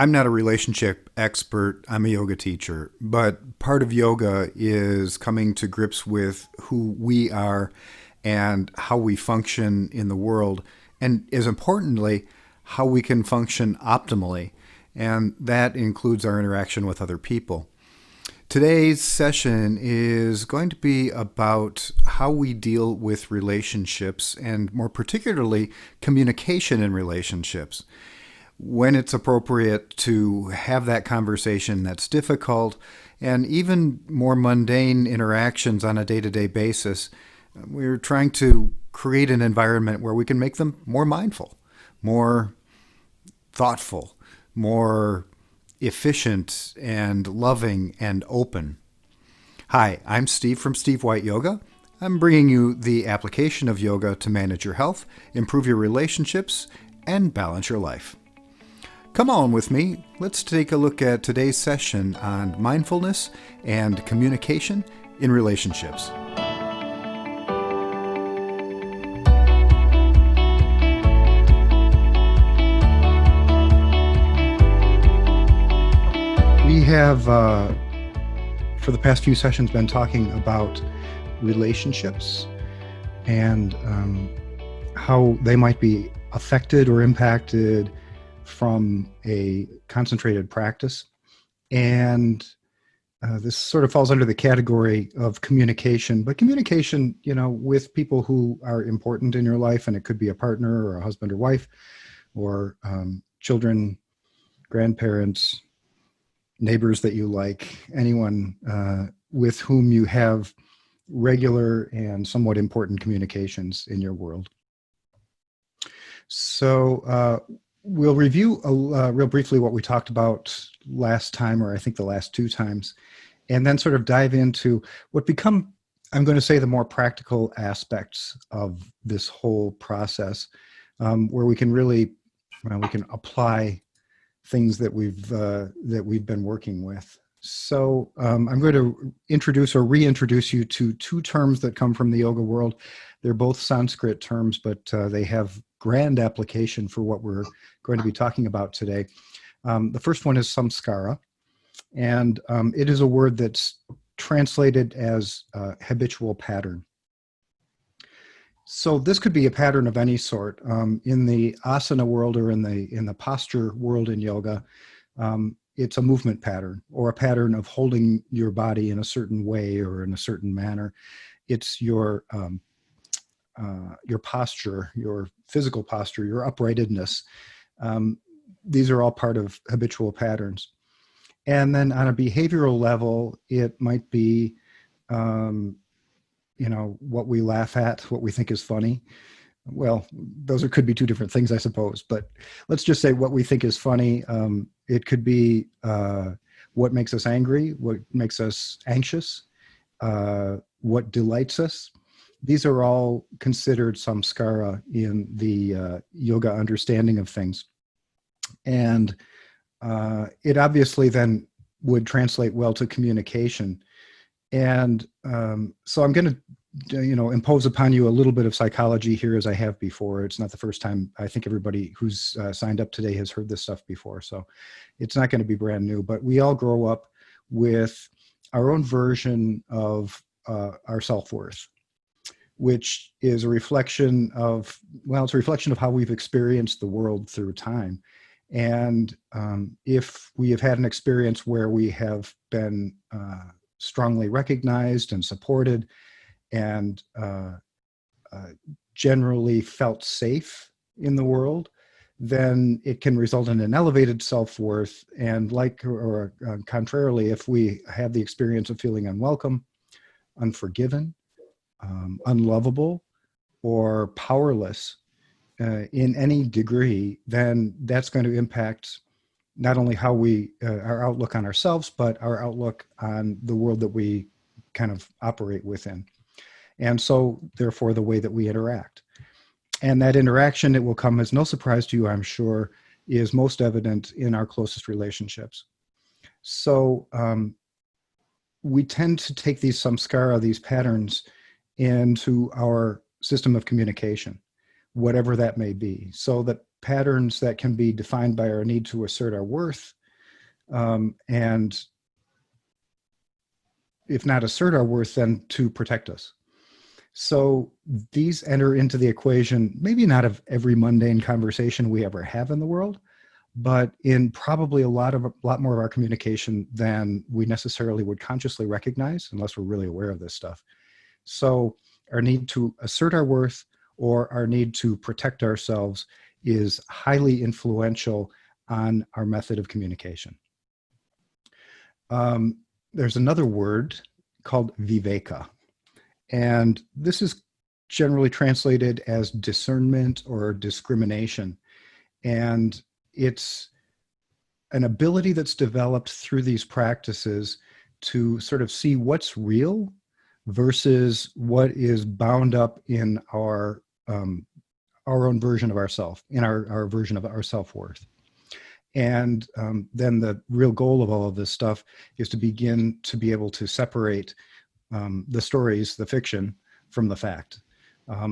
I'm not a relationship expert. I'm a yoga teacher, but part of yoga is coming to grips with who we are and how we function in the world, and as importantly, how we can function optimally. And that includes our interaction with other people. Today's session is going to be about how we deal with relationships and, more particularly, communication in relationships. When it's appropriate to have that conversation that's difficult, and even more mundane interactions on a day to day basis, we're trying to create an environment where we can make them more mindful, more thoughtful, more efficient and loving and open. Hi, I'm Steve from Steve White Yoga. I'm bringing you the application of yoga to manage your health, improve your relationships, and balance your life. Come on with me. Let's take a look at today's session on mindfulness and communication in relationships. We have, for the past few sessions, been talking about relationships and how they might be affected or impacted from a concentrated practice. And this sort of falls under the category of communication, but communication, with people who are important in your life, and it could be a partner or a husband or wife or children, grandparents, neighbors that you like, anyone with whom you have regular and somewhat important communications in your world. So we'll review real briefly what we talked about last time, or I think the last two times, and then sort of dive into what become, I'm going to say, the more practical aspects of this whole process, where we can really, we can apply things that we've been working with. So I'm going to introduce or reintroduce you to two terms that come from the yoga world. They're both Sanskrit terms, but they have grand application for what we're going to be talking about today. The first one is samskara, and it is a word that's translated as habitual pattern. So this could be a pattern of any sort. In the asana world or in the posture world in yoga, it's a movement pattern or a pattern of holding your body in a certain way or in a certain manner. It's your posture, your physical posture, your uprightedness. These are all part of habitual patterns. And then on a behavioral level, it might be what we laugh at, what we think is funny. Well, those could be two different things, I suppose, but let's just say what we think is funny. It could be what makes us angry, what makes us anxious, what delights us. These are all considered samskara in the yoga understanding of things. And it obviously then would translate well to communication. And so I'm going to, impose upon you a little bit of psychology here, as I have before. It's not the first time. I think everybody who's signed up today has heard this stuff before, so it's not going to be brand new. But we all grow up with our own version of our self-worth, which is a reflection of, it's a reflection of how we've experienced the world through time. And if we have had an experience where we have been strongly recognized and supported and generally felt safe in the world, then it can result in an elevated self-worth. And contrarily, if we have the experience of feeling unwelcome, unforgiven, unlovable, or powerless in any degree, then that's going to impact not only how our outlook on ourselves, but our outlook on the world that we kind of operate within. And so, therefore, the way that we interact. And that interaction, it will come as no surprise to you, I'm sure, is most evident in our closest relationships. So we tend to take these samskara, these patterns, into our system of communication, whatever that may be. So that patterns that can be defined by our need to assert our worth, and if not assert our worth, then to protect us. So these enter into the equation, maybe not of every mundane conversation we ever have in the world, but in probably a lot more of our communication than we necessarily would consciously recognize, unless we're really aware of this stuff. So our need to assert our worth or our need to protect ourselves is highly influential on our method of communication. There's another word called viveka, and this is generally translated as discernment or discrimination. And it's an ability that's developed through these practices to sort of see what's real versus what is bound up in our own version of ourself, in our version of our self-worth. And then the real goal of all of this stuff is to begin to be able to separate the stories, the fiction, from the fact.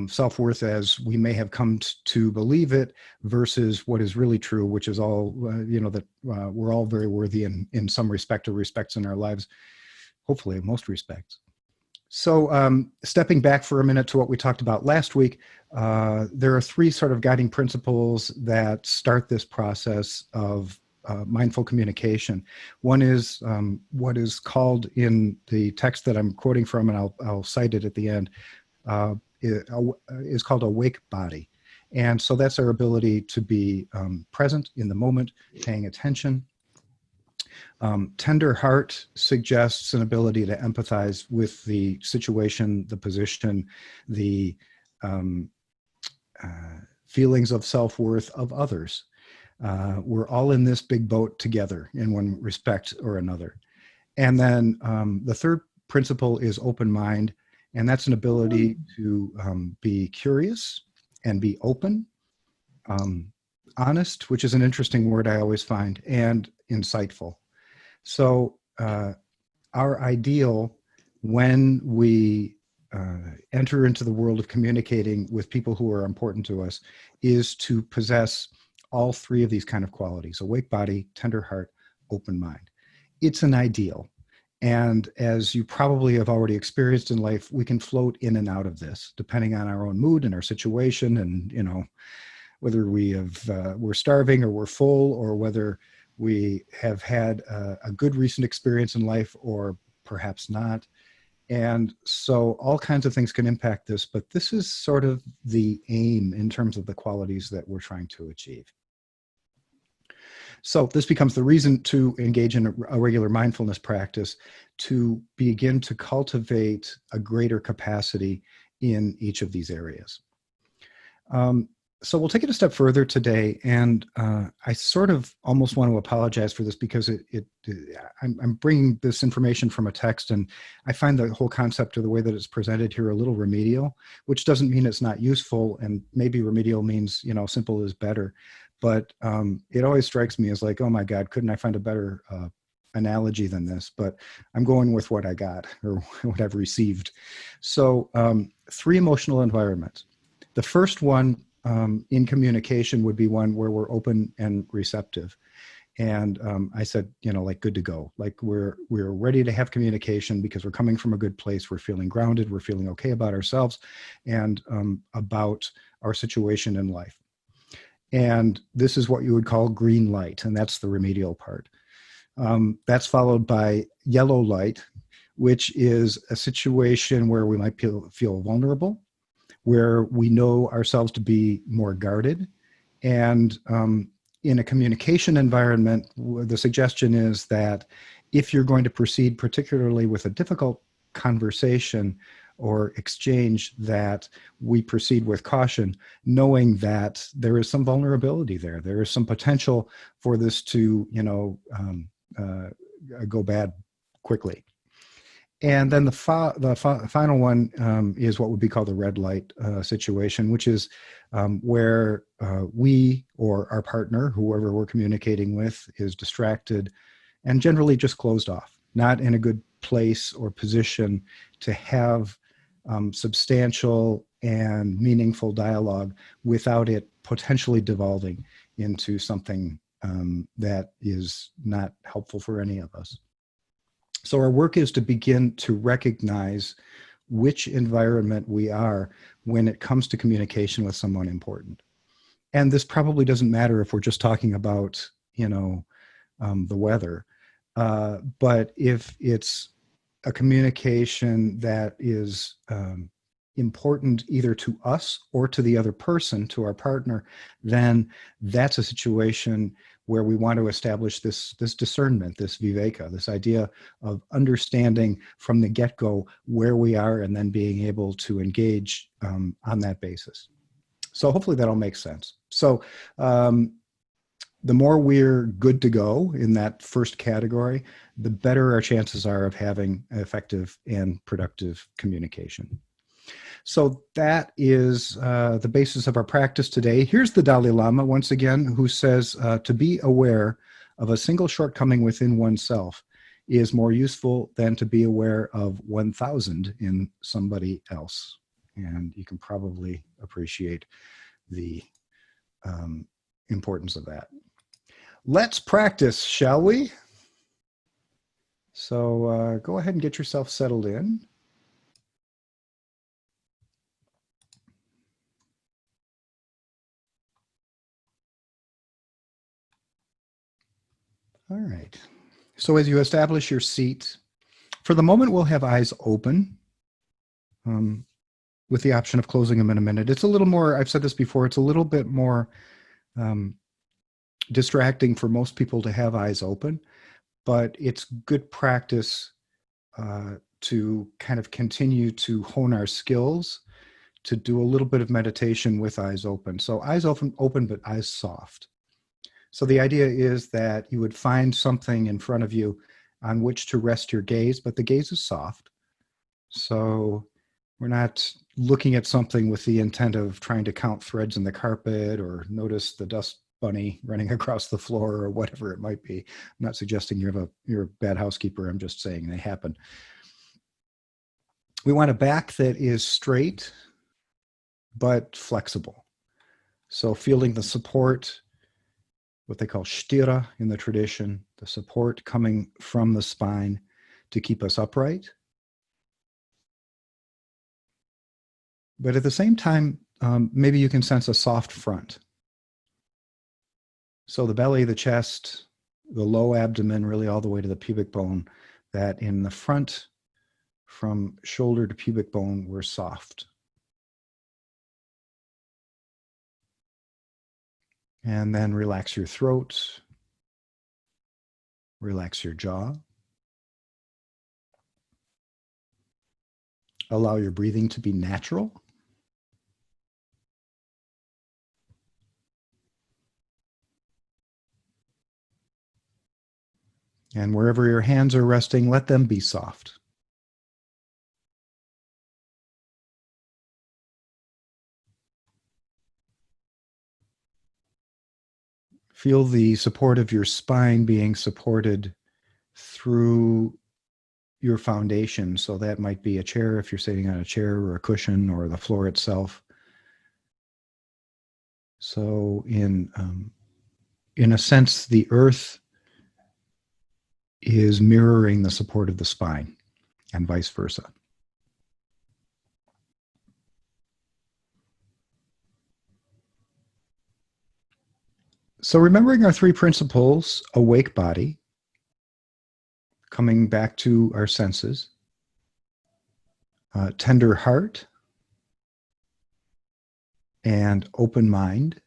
Self-worth as we may have come to believe it versus what is really true, which is all, that we're all very worthy in some respect or respects in our lives, hopefully in most respects. So stepping back for a minute to what we talked about last week, there are three sort of guiding principles that start this process of mindful communication. One is what is called in the text that I'm quoting from, and I'll cite it at the end, is called awake body. And so that's our ability to be present in the moment, paying attention. Tender heart suggests an ability to empathize with the situation, the position, the feelings of self-worth of others. We're all in this big boat together in one respect or another. And then the third principle is open mind, and that's an ability to be curious and be open, honest, which is an interesting word I always find, and insightful. So our ideal when we enter into the world of communicating with people who are important to us is to possess all three of these kind of qualities: awake body, tender heart, open mind. It's an ideal. And as you probably have already experienced in life, we can float in and out of this depending on our own mood and our situation, and whether we're starving or we're full, or whether we have had a good recent experience in life or perhaps not. And so all kinds of things can impact this, but this is sort of the aim in terms of the qualities that we're trying to achieve. So this becomes the reason to engage in a regular mindfulness practice, to begin to cultivate a greater capacity in each of these areas. So we'll take it a step further today, and I sort of almost want to apologize for this because I'm bringing this information from a text, and I find the whole concept of the way that it's presented here a little remedial, which doesn't mean it's not useful, and maybe remedial means, simple is better. But it always strikes me as like, oh my God, couldn't I find a better analogy than this? But I'm going with what I got or what I've received. So 3 emotional environments. The first one in communication would be one where we're open and receptive. And I said, like good to go, like we're ready to have communication because we're coming from a good place. We're feeling grounded. We're feeling okay about ourselves and about our situation in life. And this is what you would call green light, and that's the remedial part. That's followed by yellow light, which is a situation where we might feel vulnerable, where we know ourselves to be more guarded. And in a communication environment, the suggestion is that if you're going to proceed, particularly with a difficult conversation or exchange, that we proceed with caution, knowing that there is some vulnerability there. There is some potential for this to, go bad quickly. And then the final one is what would be called the red light situation, which is where we or our partner, whoever we're communicating with, is distracted and generally just closed off, not in a good place or position to have substantial and meaningful dialogue without it potentially devolving into something that is not helpful for any of us. So our work is to begin to recognize which environment we are when it comes to communication with someone important. And this probably doesn't matter if we're just talking about, the weather. But if it's a communication that is important either to us or to the other person, to our partner, then that's a situation where we want to establish this discernment, this viveka, this idea of understanding from the get-go where we are and then being able to engage on that basis. So hopefully that all makes sense. So the more we're good to go in that first category, the better our chances are of having effective and productive communication. So that is the basis of our practice today. Here's the Dalai Lama once again, who says to be aware of a single shortcoming within oneself is more useful than to be aware of 1,000 in somebody else. And you can probably appreciate the importance of that. Let's practice, shall we? So go ahead and get yourself settled in. All right. So as you establish your seat, for the moment, we'll have eyes open with the option of closing them in a minute. It's a little more, I've said this before, it's a little bit more distracting for most people to have eyes open, but it's good practice to kind of continue to hone our skills, to do a little bit of meditation with eyes open. So eyes open, but eyes soft. So the idea is that you would find something in front of you on which to rest your gaze, but the gaze is soft. So we're not looking at something with the intent of trying to count threads in the carpet or notice the dust bunny running across the floor or whatever it might be. I'm not suggesting you're a bad housekeeper. I'm just saying they happen. We want a back that is straight but flexible. So feeling the support, what they call sthira in the tradition, the support coming from the spine to keep us upright. But at the same time, maybe you can sense a soft front. So the belly, the chest, the low abdomen, really all the way to the pubic bone, that in the front, from shoulder to pubic bone, we're soft. And then relax your throat, relax your jaw. Allow your breathing to be natural. And wherever your hands are resting, let them be soft. Feel the support of your spine being supported through your foundation. So that might be a chair if you're sitting on a chair, or a cushion, or the floor itself. So in a sense, the earth is mirroring the support of the spine and vice versa. So remembering our three principles: awake body, coming back to our senses, tender heart, and open mind.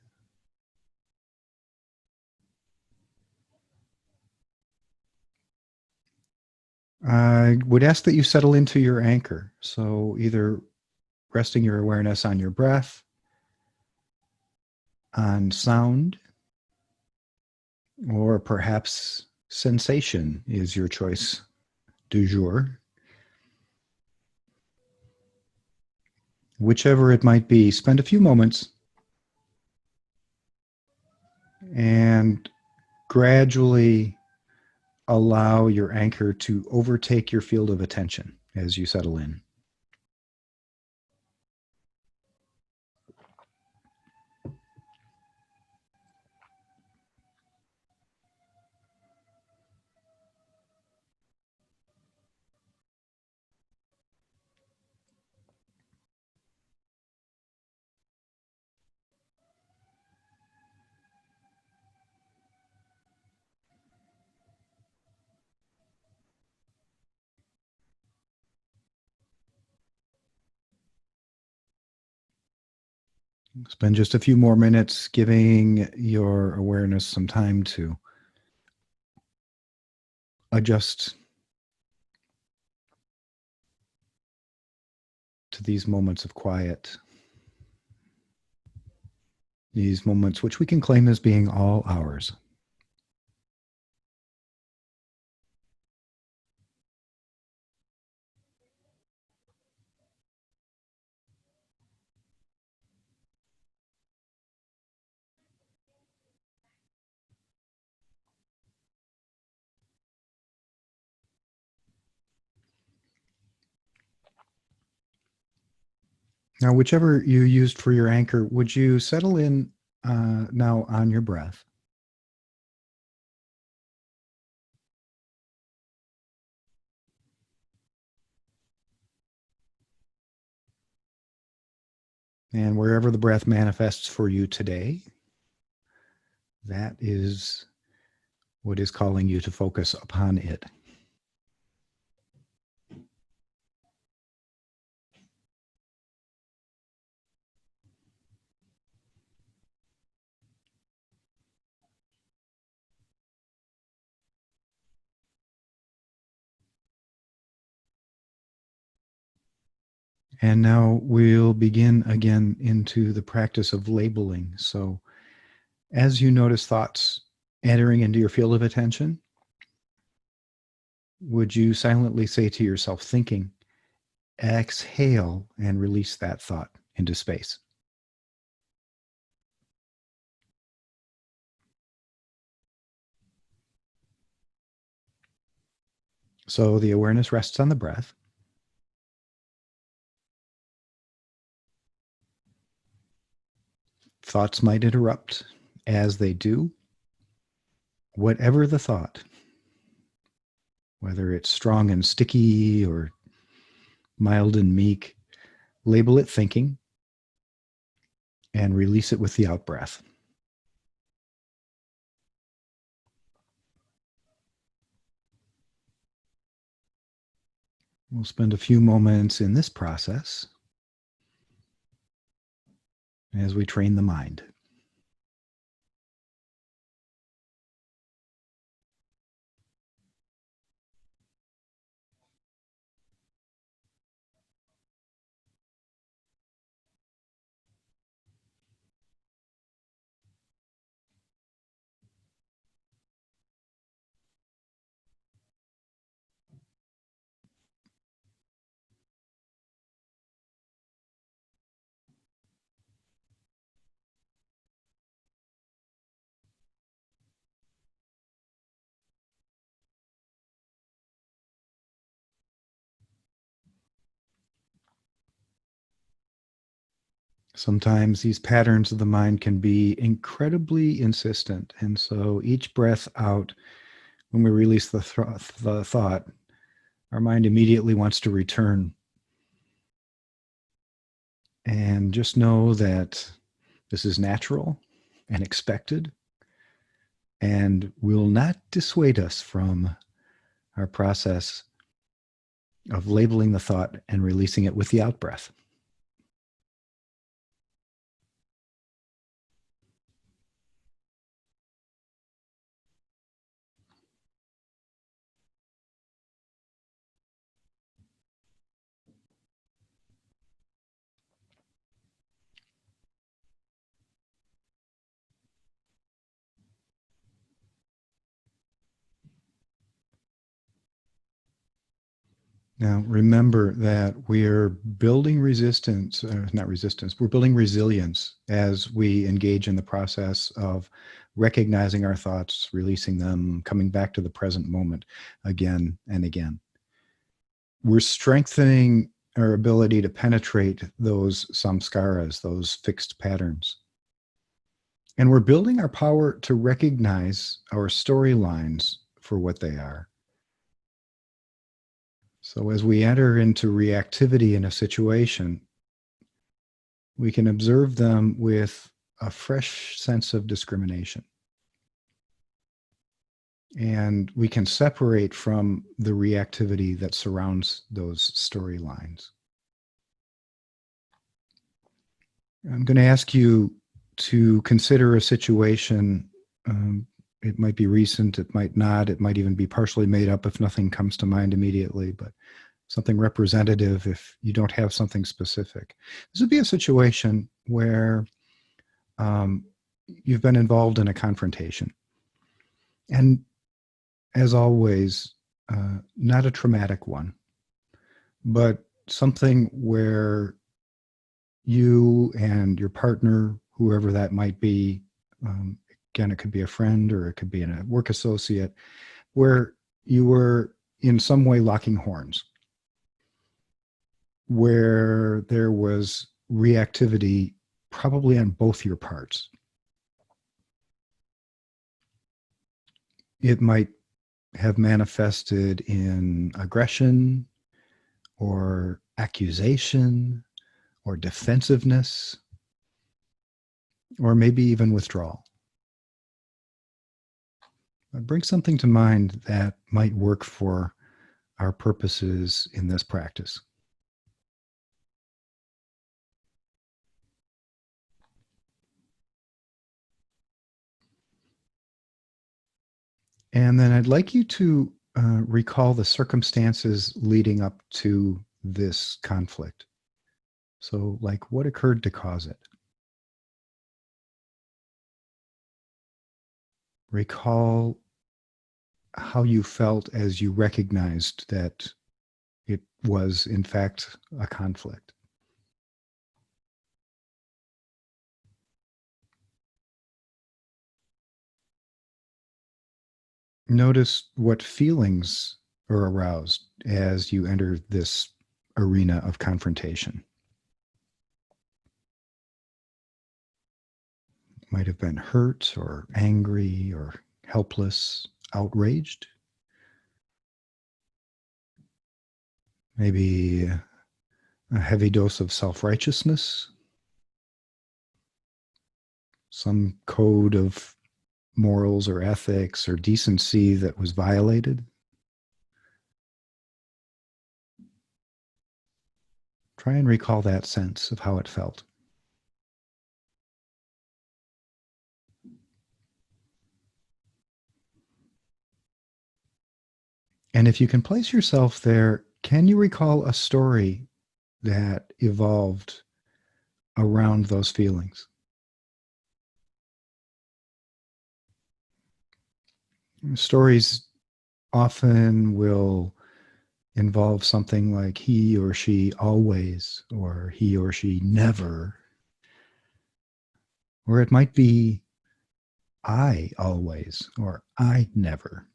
I would ask that you settle into your anchor. So either resting your awareness on your breath, on sound, or perhaps sensation is your choice du jour. Whichever it might be, spend a few moments and gradually allow your anchor to overtake your field of attention as you settle in. Spend just a few more minutes giving your awareness some time to adjust to these moments of quiet, these moments which we can claim as being all ours. Now, whichever you used for your anchor, would you settle in now on your breath? And wherever the breath manifests for you today, that is what is calling you to focus upon it. And now we'll begin again into the practice of labeling. So as you notice thoughts entering into your field of attention, would you silently say to yourself, thinking, exhale and release that thought into space? So the awareness rests on the breath. Thoughts might interrupt as they do. Whatever the thought, whether it's strong and sticky or mild and meek, label it thinking and release it with the out breath. We'll spend a few moments in this process as we train the mind. Sometimes these patterns of the mind can be incredibly insistent. And so each breath out, when we release the thought, our mind immediately wants to return. And just know that this is natural and expected and will not dissuade us from our process of labeling the thought and releasing it with the out breath. Now, remember that we're building resistance, not resistance, we're building resilience as we engage in the process of recognizing our thoughts, releasing them, coming back to the present moment again and again. We're strengthening our ability to penetrate those samskaras, those fixed patterns. And we're building our power to recognize our storylines for what they are. So as we enter into reactivity in a situation, we can observe them with a fresh sense of discrimination. And we can separate from the reactivity that surrounds those storylines. I'm going to ask you to consider a situation. It might be recent, it might not, it might even be partially made up if nothing comes to mind immediately, but something representative if you don't have something specific. This would be a situation where um, you've been involved in a confrontation. And as always, not a traumatic one, but something where you and your partner, whoever that might be, again, it could be a friend or it could be a work associate, where you were in some way locking horns, where there was reactivity probably on both your parts. It might have manifested in aggression or accusation or defensiveness or maybe even withdrawal. Bring something to mind that might work for our purposes in this practice. And then I'd like you to recall the circumstances leading up to this conflict. So, like, what occurred to cause it? Recall how you felt as you recognized that it was, in fact, a conflict. Notice what feelings are aroused as you enter this arena of confrontation. Might have been hurt or angry or helpless, outraged. Maybe a heavy dose of self righteousness, some code of morals or ethics or decency that was violated. Try and recall that sense of how it felt. And if you can place yourself there, can you recall a story that evolved around those feelings? Stories often will involve something like he or she always, or he or she never, or it might be I always, or I never.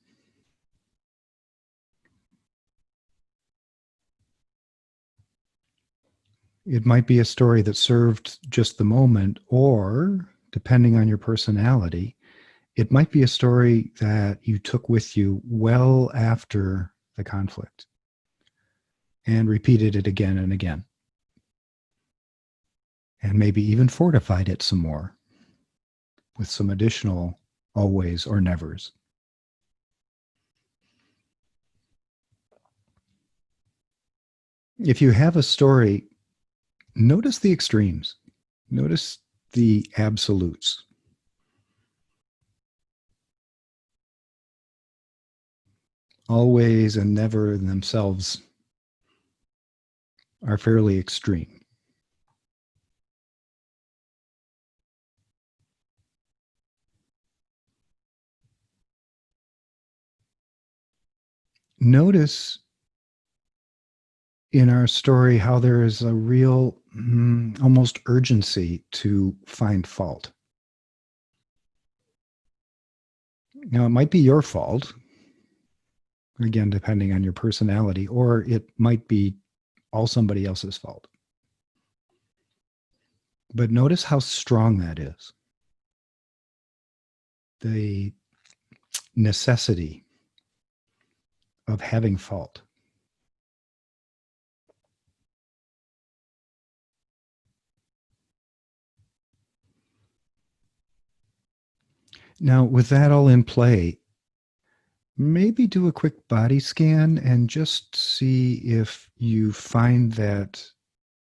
It might be a story that served just the moment, or depending on your personality, it might be a story that you took with you well after the conflict and repeated it again and again, and maybe even fortified it some more with some additional always or nevers. If you have a story, notice the extremes, notice the absolutes. Always and never in themselves are fairly extreme. Notice in our story how there is a real almost urgency to find fault. Now, it might be your fault, again, depending on your personality, or it might be all somebody else's fault. But notice how strong that is. The necessity of having fault. Now, with that all in play, maybe do a quick body scan and just see if you find that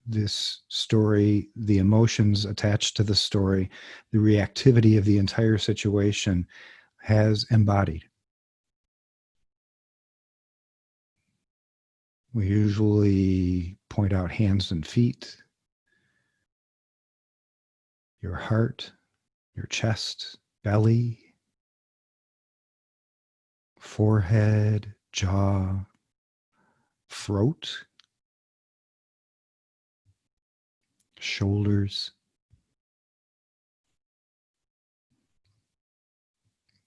this story, the emotions attached to the story, the reactivity of the entire situation has embodied. We usually point out hands and feet, your heart, your chest, belly, forehead, jaw, throat, shoulders.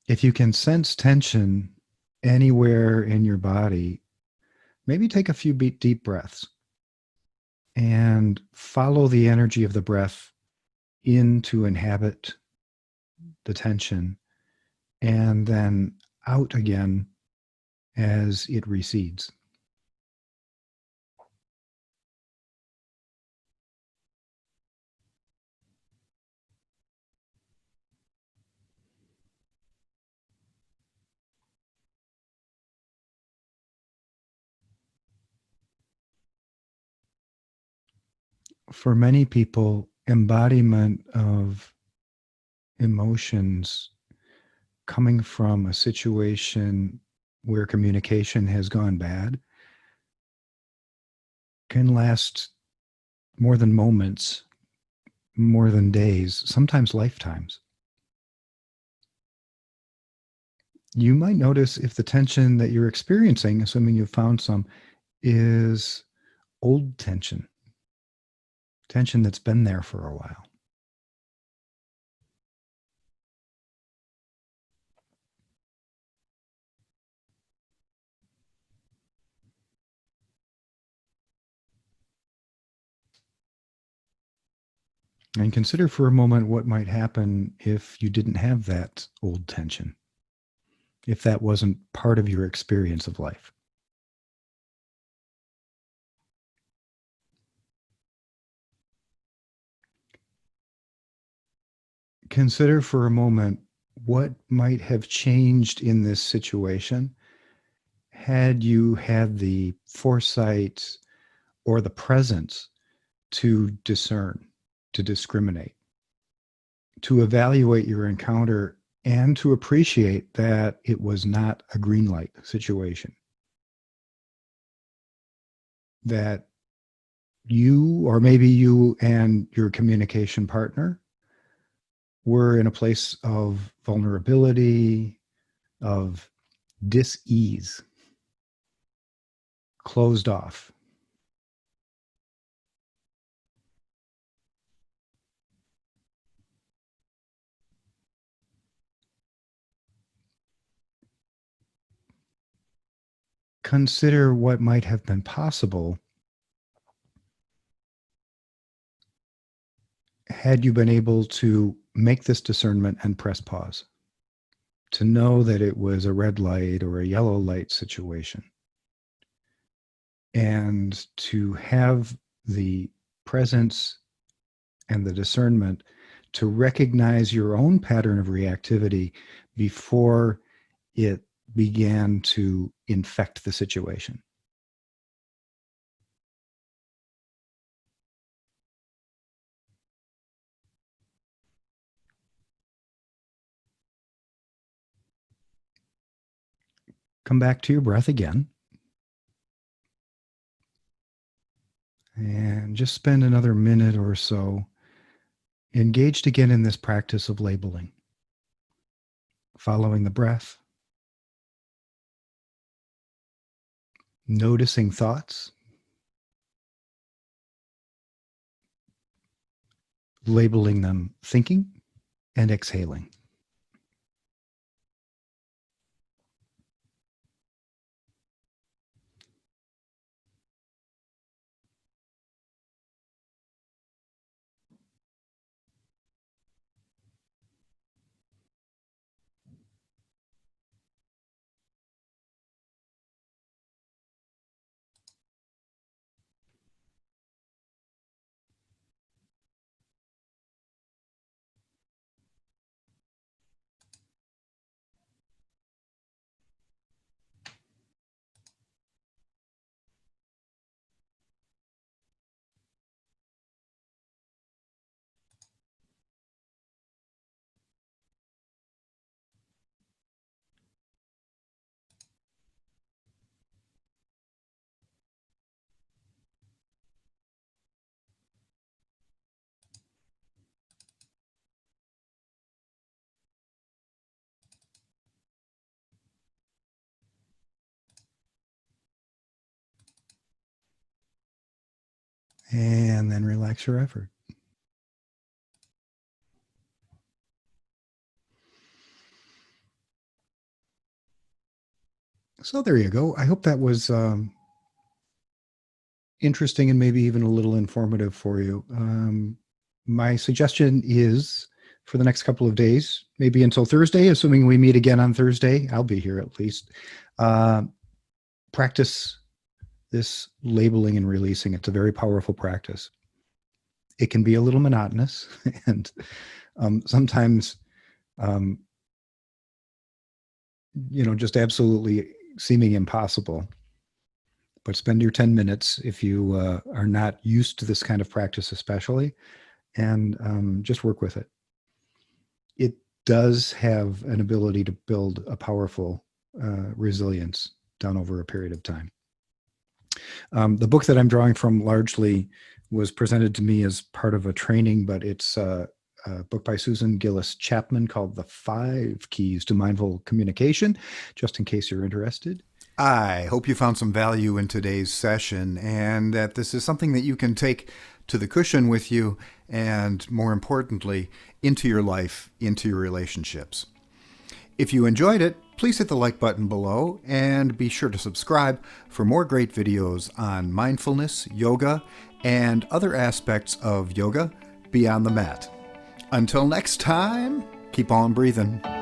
If you can sense tension anywhere in your body, maybe take a few deep breaths and follow the energy of the breath in to inhabit the tension and then out again as it recedes. For many people, embodiment of emotions coming from a situation where communication has gone bad can last more than moments, more than days, sometimes lifetimes. You might notice if the tension that you're experiencing, assuming you've found some, is old tension, tension that's been there for a while. And consider for a moment what might happen if you didn't have that old tension, if that wasn't part of your experience of life. Consider for a moment what might have changed in this situation had you had the foresight or the presence to discern, to discriminate, to evaluate your encounter, and to appreciate that it was not a green light situation. That you, or maybe you and your communication partner, were in a place of vulnerability, of dis-ease, closed off. Consider what might have been possible had you been able to make this discernment and press pause, to know that it was a red light or a yellow light situation, and to have the presence and the discernment to recognize your own pattern of reactivity before it began to infect the situation. Come back to your breath again and just spend another minute or so engaged again in this practice of labeling, following the breath, noticing thoughts, labeling them thinking, and exhaling. And then relax your effort. So there you go. I hope that was interesting and maybe even a little informative for you. My suggestion is for the next couple of days, maybe until Thursday, assuming we meet again on Thursday, I'll be here at least. Uh, Practice this labeling and releasing. It's a very powerful practice. It can be a little monotonous and sometimes, um, just absolutely seeming impossible. But spend your 10 minutes if you are not used to this kind of practice, especially, and just work with it. It does have an ability to build a powerful resilience done over a period of time. The book that I'm drawing from largely was presented to me as part of a training, but it's a book by Susan Gillis Chapman called The 5 Keys to Mindful Communication, just in case you're interested. I hope you found some value in today's session and that this is something that you can take to the cushion with you and, more importantly, into your life, into your relationships. If you enjoyed it, please hit the like button below and be sure to subscribe for more great videos on mindfulness, yoga, and other aspects of yoga beyond the mat. Until next time, keep on breathing.